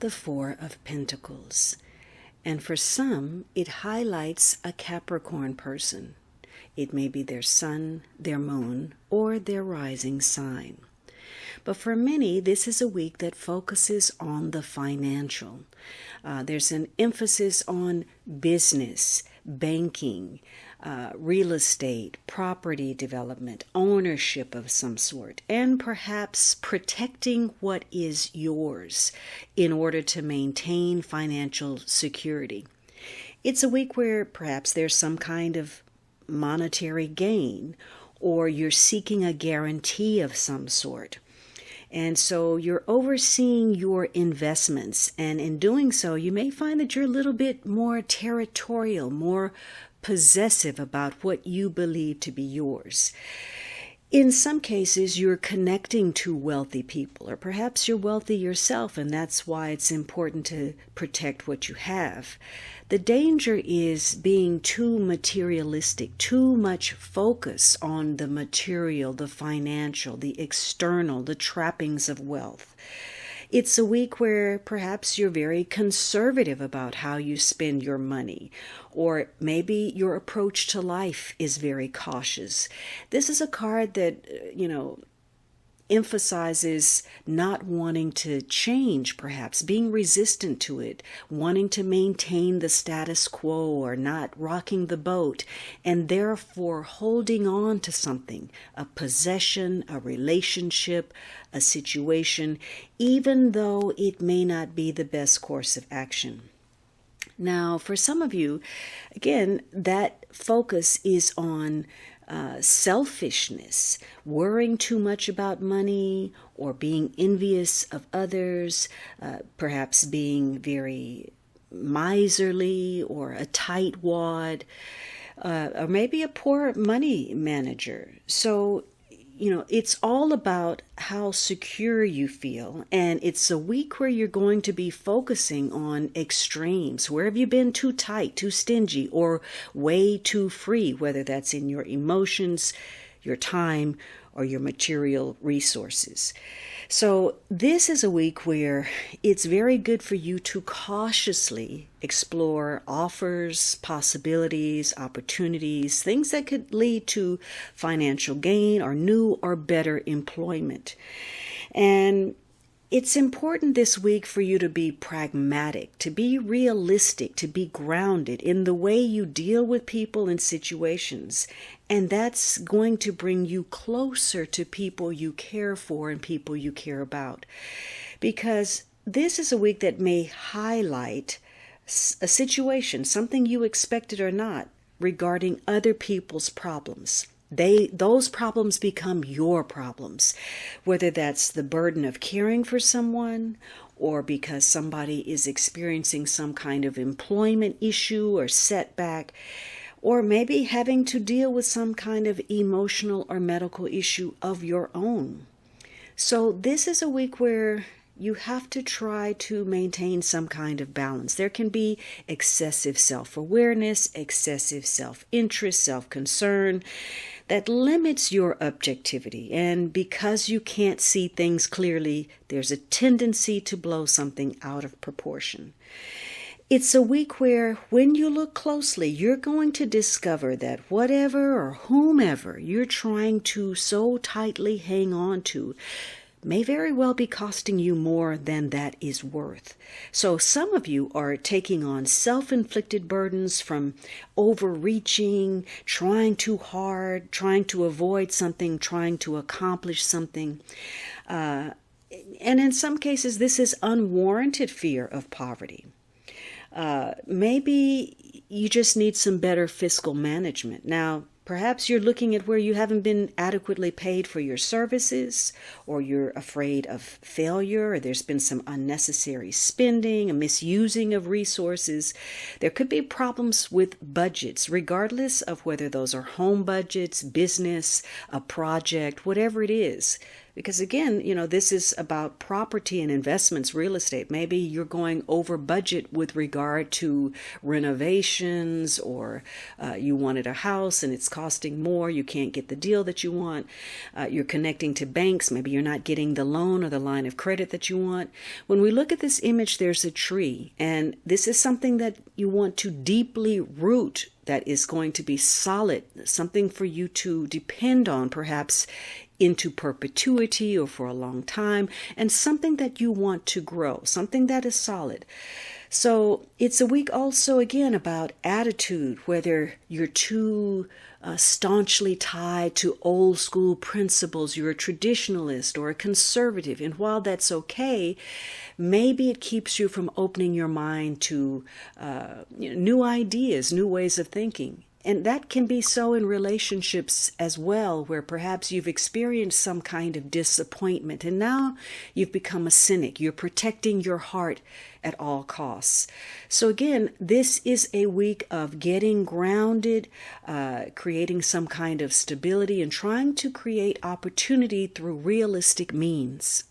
the Four of Pentacles. And for some, it highlights a Capricorn person. It may be their sun, their moon, or their rising sign. But for many, this is a week that focuses on the financial. There's an emphasis on business, banking, real estate, property development, ownership of some sort, and perhaps protecting what is yours in order to maintain financial security. It's a week where perhaps there's some kind of monetary gain, or you're seeking a guarantee of some sort. And so you're overseeing your investments, and in doing so, you may find that you're a little bit more territorial, more possessive about what you believe to be yours. In some cases, you're connecting to wealthy people, or perhaps you're wealthy yourself, and that's why it's important to protect what you have. The danger is being too materialistic, too much focus on the material, the financial, the external, the trappings of wealth. It's a week where perhaps you're very conservative about how you spend your money, or maybe your approach to life is very cautious. This is a card that, emphasizes not wanting to change, perhaps being resistant to it, wanting to maintain the status quo or not rocking the boat, and therefore holding on to something, a possession, a relationship, a situation, even though it may not be the best course of action. Now, for some of you, again, that focus is on selfishness, worrying too much about money, or being envious of others, perhaps being very miserly or a tightwad, or maybe a poor money manager. So, it's all about how secure you feel, and it's a week where you're going to be focusing on extremes. Where have you been too tight, too stingy, or way too free, whether that's in your emotions, your time, or your material resources. So this is a week where it's very good for you to cautiously explore offers, possibilities, opportunities, things that could lead to financial gain or new or better employment. And it's important this week for you to be pragmatic, to be realistic, to be grounded in the way you deal with people and situations. And that's going to bring you closer to people you care for and people you care about. Because this is a week that may highlight a situation, something you expected or not, regarding other people's problems. Those problems become your problems, whether that's the burden of caring for someone, or because somebody is experiencing some kind of employment issue or setback, or maybe having to deal with some kind of emotional or medical issue of your own. So this is a week where you have to try to maintain some kind of balance. There can be excessive self-awareness, excessive self-interest, self-concern that limits your objectivity. And because you can't see things clearly, there's a tendency to blow something out of proportion. It's a week where, when you look closely, you're going to discover that whatever or whomever you're trying to so tightly hang on to may very well be costing you more than that is worth. So some of you are taking on self-inflicted burdens from overreaching, trying too hard, trying to avoid something, trying to accomplish something. And in some cases, this is unwarranted fear of poverty. Maybe you just need some better fiscal management. Now, perhaps you're looking at where you haven't been adequately paid for your services, or you're afraid of failure, or there's been some unnecessary spending, a misusing of resources. There could be problems with budgets, regardless of whether those are home budgets, business, a project, whatever it is. Because again, this is about property and investments, real estate. Maybe you're going over budget with regard to renovations, or you wanted a house and it's costing more. You can't get the deal that you want. You're connecting to banks. Maybe you're not getting the loan or the line of credit that you want. When we look at this image, there's a tree, and this is something that you want to deeply root, that is going to be solid, something for you to depend on, perhaps into perpetuity or for a long time, and something that you want to grow, something that is solid. So it's a week also, again, about attitude, whether you're too staunchly tied to old school principles, you're a traditionalist or a conservative, and while that's okay, maybe it keeps you from opening your mind to new ideas, new ways of thinking. And that can be so in relationships as well, where perhaps you've experienced some kind of disappointment and now you've become a cynic. You're protecting your heart at all costs. So again, this is a week of getting grounded, creating some kind of stability, and trying to create opportunity through realistic means.